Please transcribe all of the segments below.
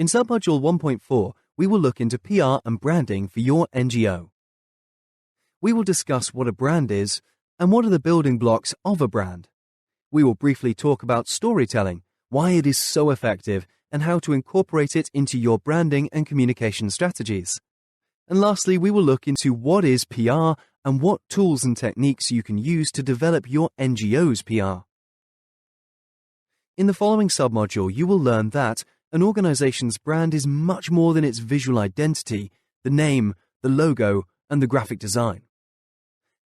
In submodule 1.4, we will look into PR and branding for your NGO. We will discuss what a brand is and what are the building blocks of a brand. We will briefly talk about storytelling, why it is so effective, and how to incorporate it into your branding and communication strategies. And lastly, we will look into what is PR and what tools and techniques you can use to develop your NGO's PR. In the following submodule, you will learn that an organization's brand is much more than its visual identity, the name, the logo, and the graphic design.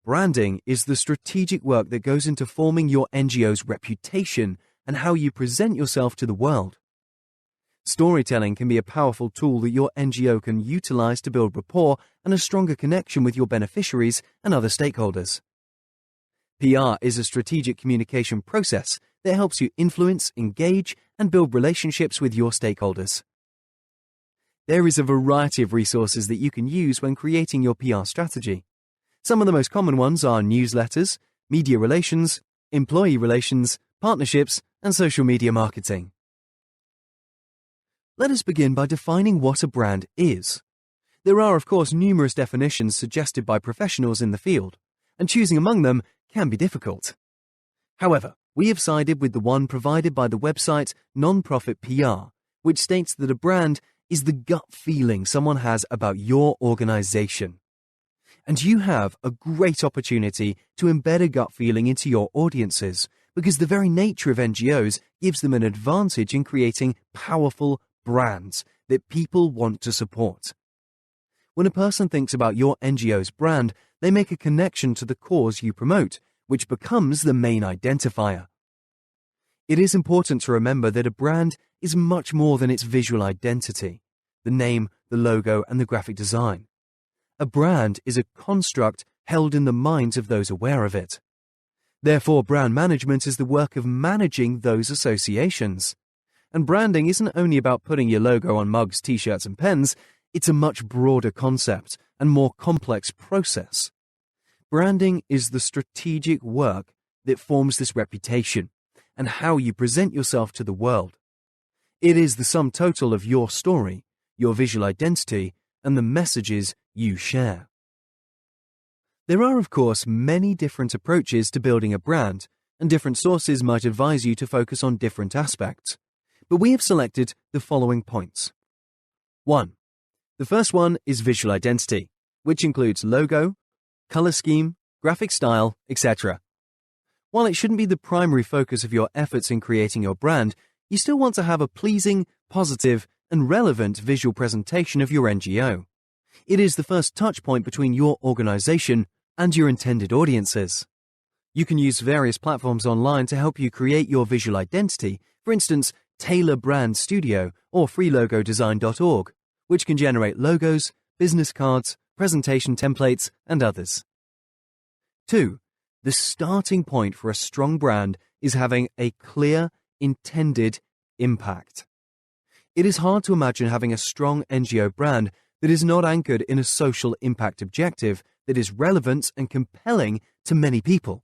Branding is the strategic work that goes into forming your NGO's reputation and how you present yourself to the world. Storytelling can be a powerful tool that your NGO can utilize to build rapport and a stronger connection with your beneficiaries and other stakeholders. PR is a strategic communication process that helps you influence, engage, and build relationships with your stakeholders. There is a variety of resources that you can use when creating your PR strategy. Some of the most common ones are newsletters, media relations, employee relations, partnerships, and social media marketing. Let us begin by defining what a brand is. There are, of course, numerous definitions suggested by professionals in the field, and choosing among them can be difficult. However, we have sided with the one provided by the website Nonprofit PR, which states that a brand is the gut feeling someone has about your organization. And you have a great opportunity to embed a gut feeling into your audiences, because the very nature of NGOs gives them an advantage in creating powerful brands that people want to support. When a person thinks about your NGO's brand, they make a connection to the cause you promote, which becomes the main identifier. It is important to remember that a brand is much more than its visual identity, the name, the logo, and the graphic design. A brand is a construct held in the minds of those aware of it. Therefore, brand management is the work of managing those associations. And branding isn't only about putting your logo on mugs, t-shirts, and pens. It's a much broader concept and more complex process. Branding is the strategic work that forms this reputation and how you present yourself to the world. It is the sum total of your story, your visual identity, and the messages you share. There are, of course, many different approaches to building a brand, and different sources might advise you to focus on different aspects. But we have selected the following points. 1. The first one is visual identity, which includes logo, color scheme, graphic style, etc. While it shouldn't be the primary focus of your efforts in creating your brand, you still want to have a pleasing, positive, and relevant visual presentation of your NGO. It is the first touch point between your organization and your intended audiences. You can use various platforms online to help you create your visual identity, for instance, Tailor Brand Studio or freelogodesign.org, which can generate logos, business cards, presentation templates, and others. 2. The starting point for a strong brand is having a clear, intended impact. It is hard to imagine having a strong NGO brand that is not anchored in a social impact objective that is relevant and compelling to many people.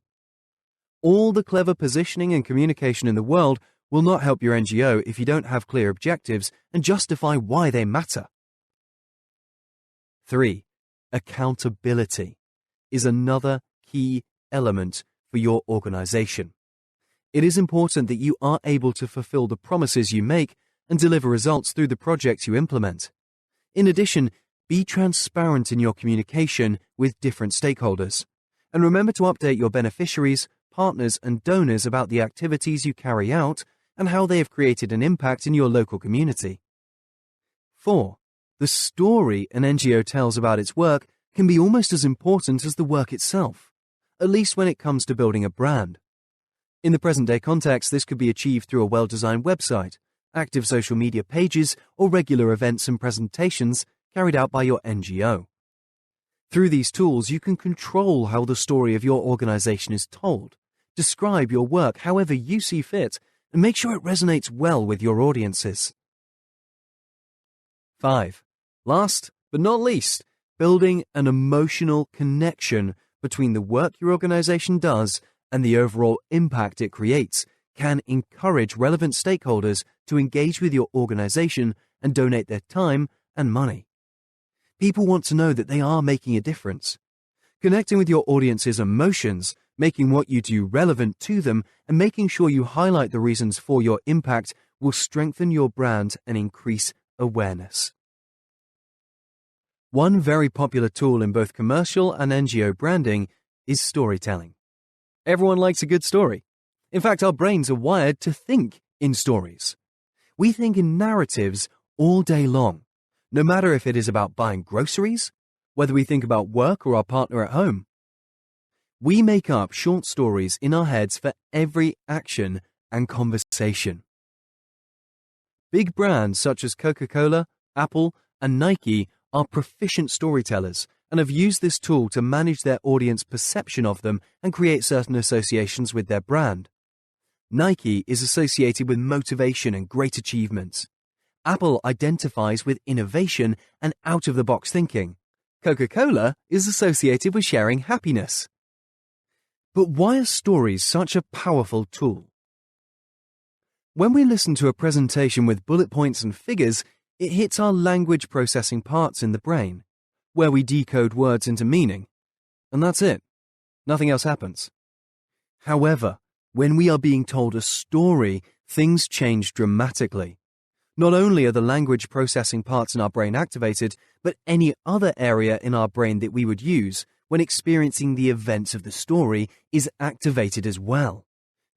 All the clever positioning and communication in the world will not help your NGO if you don't have clear objectives and justify why they matter. 3. Accountability is another key element for your organization. It is important that you are able to fulfill the promises you make and deliver results through the projects you implement. In addition, be transparent in your communication with different stakeholders, and remember to update your beneficiaries, partners, and donors about the activities you carry out and how they have created an impact in your local community. 4. The story an NGO tells about its work can be almost as important as the work itself, at least when it comes to building a brand. In the present-day context, this could be achieved through a well-designed website, active social media pages, or regular events and presentations carried out by your NGO. Through these tools, you can control how the story of your organization is told, describe your work however you see fit, and make sure it resonates well with your audiences. 5. Last but not least, building an emotional connection between the work your organization does and the overall impact it creates can encourage relevant stakeholders to engage with your organization and donate their time and money. People want to know that they are making a difference. Connecting with your audience's emotions, making what you do relevant to them, and making sure you highlight the reasons for your impact will strengthen your brand and increase awareness. One very popular tool in both commercial and NGO branding is storytelling. Everyone likes a good story. In fact, our brains are wired to think in stories. We think in narratives all day long, no matter if it is about buying groceries, whether we think about work or our partner at home. We make up short stories in our heads for every action and conversation. Big brands such as Coca-Cola, Apple, and Nike are proficient storytellers and have used this tool to manage their audience perception of them and create certain associations with their brand. Nike is associated with motivation and great achievements. Apple identifies with innovation and out-of-the-box thinking. Coca-Cola is associated with sharing happiness. But why are stories such a powerful tool? When we listen to a presentation with bullet points and figures, it hits our language processing parts in the brain, where we decode words into meaning. And that's it. Nothing else happens. However, when we are being told a story, things change dramatically. Not only are the language processing parts in our brain activated, but any other area in our brain that we would use when experiencing the events of the story is activated as well.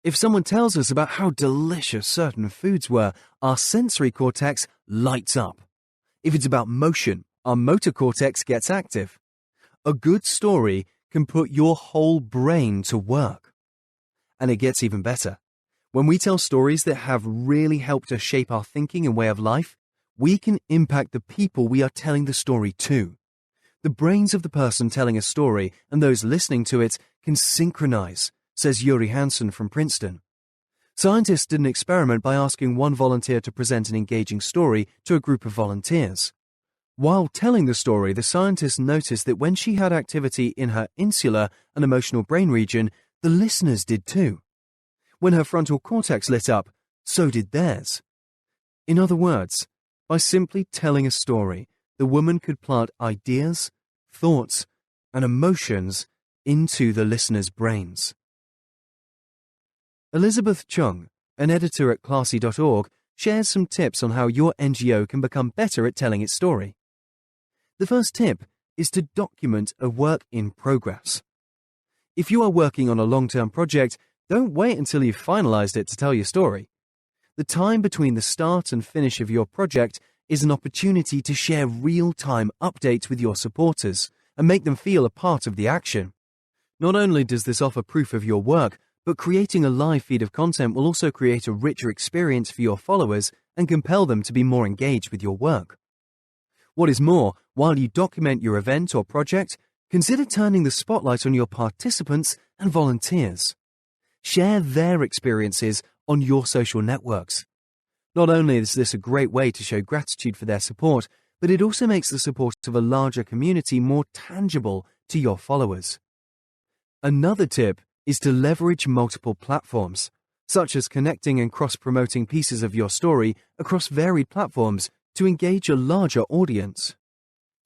If someone tells us about how delicious certain foods were, our sensory cortex lights up. If it's about motion, our motor cortex gets active. A good story can put your whole brain to work. And it gets even better. When we tell stories that have really helped us shape our thinking and way of life, we can impact the people we are telling the story to. The brains of the person telling a story and those listening to it can synchronize, says Yuri Hansen from Princeton. Scientists did an experiment by asking one volunteer to present an engaging story to a group of volunteers. While telling the story, the scientists noticed that when she had activity in her insular and emotional brain region, the listeners did too. When her frontal cortex lit up, so did theirs. In other words, by simply telling a story, the woman could plant ideas, thoughts, and emotions into the listeners' brains. Elizabeth Chung, an editor at classy.org, shares some tips on how your NGO can become better at telling its story. The first tip is to document a work in progress. If you are working on a long-term project, don't wait until you've finalized it to tell your story. The time between the start and finish of your project is an opportunity to share real-time updates with your supporters and make them feel a part of the action. Not only does this offer proof of your work, but creating a live feed of content will also create a richer experience for your followers and compel them to be more engaged with your work. What is more, while you document your event or project, consider turning the spotlight on your participants and volunteers. Share their experiences on your social networks. Not only is this a great way to show gratitude for their support, but it also makes the support of a larger community more tangible to your followers. Another tip is to leverage multiple platforms, such as connecting and cross-promoting pieces of your story across varied platforms to engage a larger audience.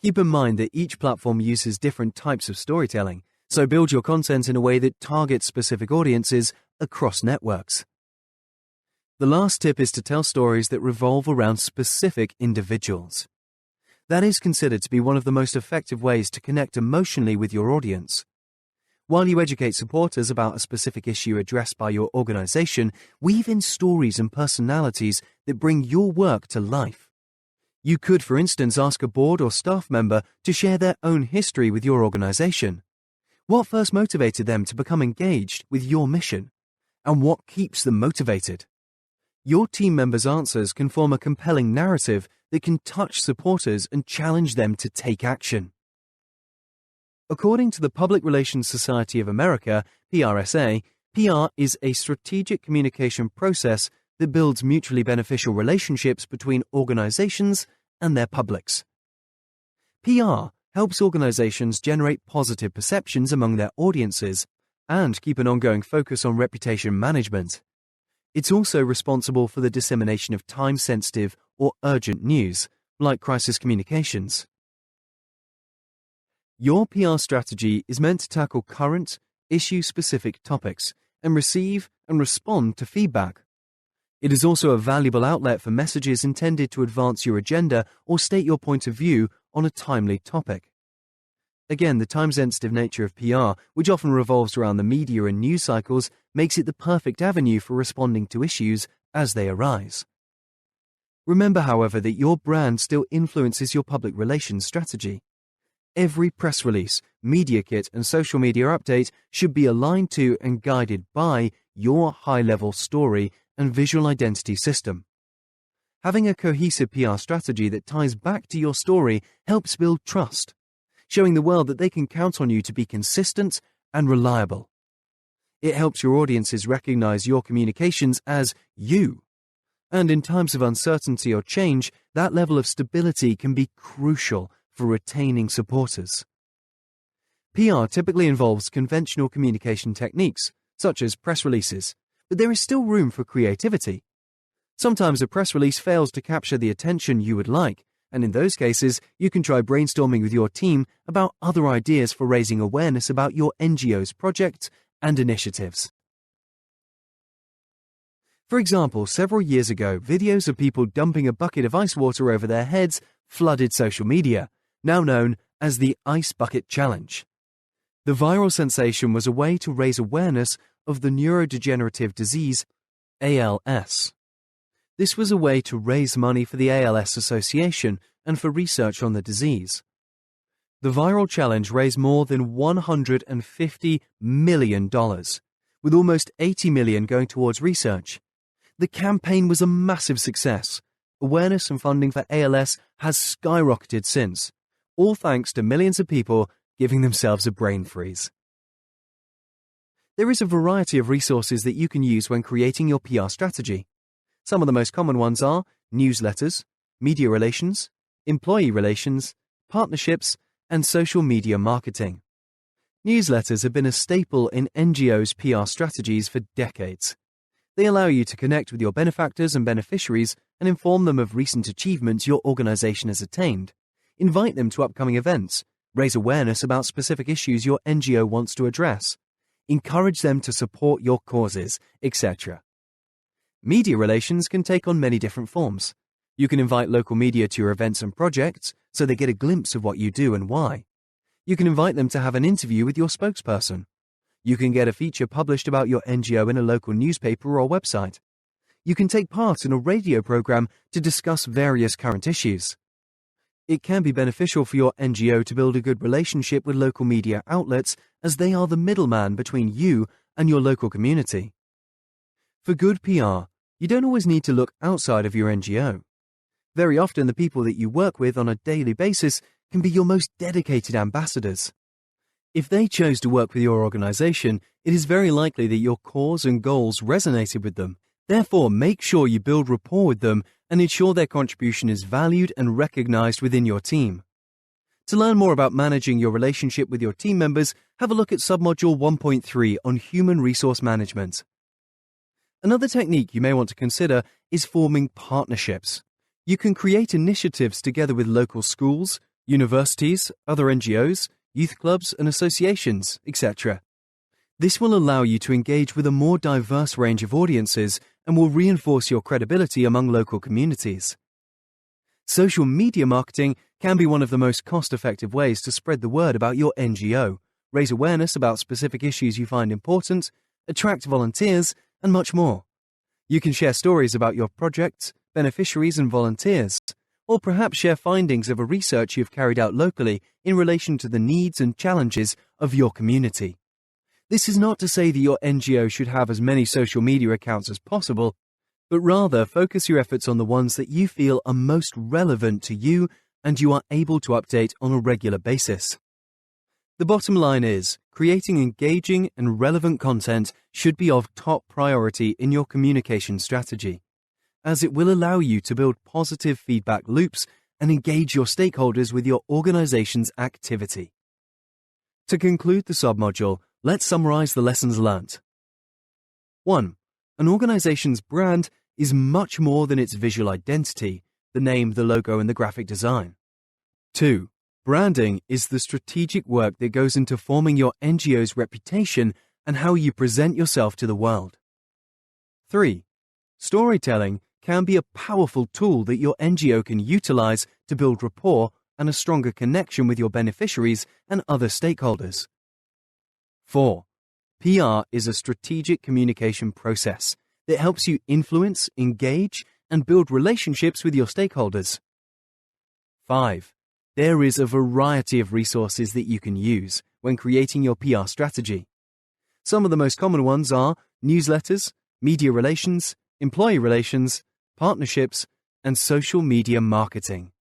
Keep in mind that each platform uses different types of storytelling, so build your content in a way that targets specific audiences across networks. The last tip is to tell stories that revolve around specific individuals. That is considered to be one of the most effective ways to connect emotionally with your audience. While you educate supporters about a specific issue addressed by your organization, weave in stories and personalities that bring your work to life. You could, for instance, ask a board or staff member to share their own history with your organization. What first motivated them to become engaged with your mission? And what keeps them motivated? Your team members' answers can form a compelling narrative that can touch supporters and challenge them to take action. According to the Public Relations Society of America, PRSA, PR is a strategic communication process that builds mutually beneficial relationships between organizations and their publics. PR helps organizations generate positive perceptions among their audiences and keep an ongoing focus on reputation management. It's also responsible for the dissemination of time-sensitive or urgent news, like crisis communications. Your PR strategy is meant to tackle current, issue-specific topics and receive and respond to feedback. It is also a valuable outlet for messages intended to advance your agenda or state your point of view on a timely topic. Again, the time-sensitive nature of PR, which often revolves around the media and news cycles, makes it the perfect avenue for responding to issues as they arise. Remember, however, that your brand still influences your public relations strategy. Every press release, media kit, and social media update should be aligned to and guided by your high-level story and visual identity system. Having a cohesive PR strategy that ties back to your story helps build trust, showing the world that they can count on you to be consistent and reliable. It helps your audiences recognize your communications as you. And in times of uncertainty or change, that level of stability can be crucial for retaining supporters. PR typically involves conventional communication techniques, such as press releases, but there is still room for creativity. Sometimes a press release fails to capture the attention you would like, and in those cases, you can try brainstorming with your team about other ideas for raising awareness about your NGO's projects and initiatives. For example, several years ago, videos of people dumping a bucket of ice water over their heads flooded social media, now known as the Ice Bucket Challenge. The viral sensation was a way to raise awareness of the neurodegenerative disease ALS. This was a way to raise money for the ALS Association and for research on the disease. The viral challenge raised more than $150 million, with almost $80 million going towards research. The campaign was a massive success. Awareness and funding for ALS has skyrocketed since, all thanks to millions of people giving themselves a brain freeze. There is a variety of resources that you can use when creating your PR strategy. Some of the most common ones are newsletters, media relations, employee relations, partnerships, and social media marketing. Newsletters have been a staple in NGOs PR strategies for decades. They allow you to connect with your benefactors and beneficiaries and inform them of recent achievements your organization has attained. Invite them to upcoming events, raise awareness about specific issues your NGO wants to address, encourage them to support your causes, etc. Media relations can take on many different forms. You can invite local media to your events and projects so they get a glimpse of what you do and why. You can invite them to have an interview with your spokesperson. You can get a feature published about your NGO in a local newspaper or website. You can take part in a radio program to discuss various current issues. It can be beneficial for your NGO to build a good relationship with local media outlets, as they are the middleman between you and your local community. For good PR, you don't always need to look outside of your NGO. Very often, the people that you work with on a daily basis can be your most dedicated ambassadors. If they chose to work with your organization, it is very likely that your cause and goals resonated with them. Therefore, make sure you build rapport with them and ensure their contribution is valued and recognized within your team. To learn more about managing your relationship with your team members, have a look at submodule 1.3 on human resource management. Another technique you may want to consider is forming partnerships. You can create initiatives together with local schools, universities, other NGOs, youth clubs and associations, etc. This will allow you to engage with a more diverse range of audiences and will reinforce your credibility among local communities. Social media marketing can be one of the most cost-effective ways to spread the word about your NGO, raise awareness about specific issues you find important, attract volunteers, and much more. You can share stories about your projects, beneficiaries, and volunteers, or perhaps share findings of a research you've carried out locally in relation to the needs and challenges of your community. This is not to say that your NGO should have as many social media accounts as possible, but rather focus your efforts on the ones that you feel are most relevant to you and you are able to update on a regular basis. The bottom line is, creating engaging and relevant content should be of top priority in your communication strategy, as it will allow you to build positive feedback loops and engage your stakeholders with your organization's activity. To conclude the submodule, let's summarize the lessons learnt. 1. An organization's brand is much more than its visual identity, the name, the logo, and the graphic design. 2. Branding is the strategic work that goes into forming your NGO's reputation and how you present yourself to the world. 3. Storytelling can be a powerful tool that your NGO can utilize to build rapport and a stronger connection with your beneficiaries and other stakeholders. 4. PR is a strategic communication process that helps you influence, engage, and build relationships with your stakeholders. 5. There is a variety of resources that you can use when creating your PR strategy. Some of the most common ones are newsletters, media relations, employee relations, partnerships, and social media marketing.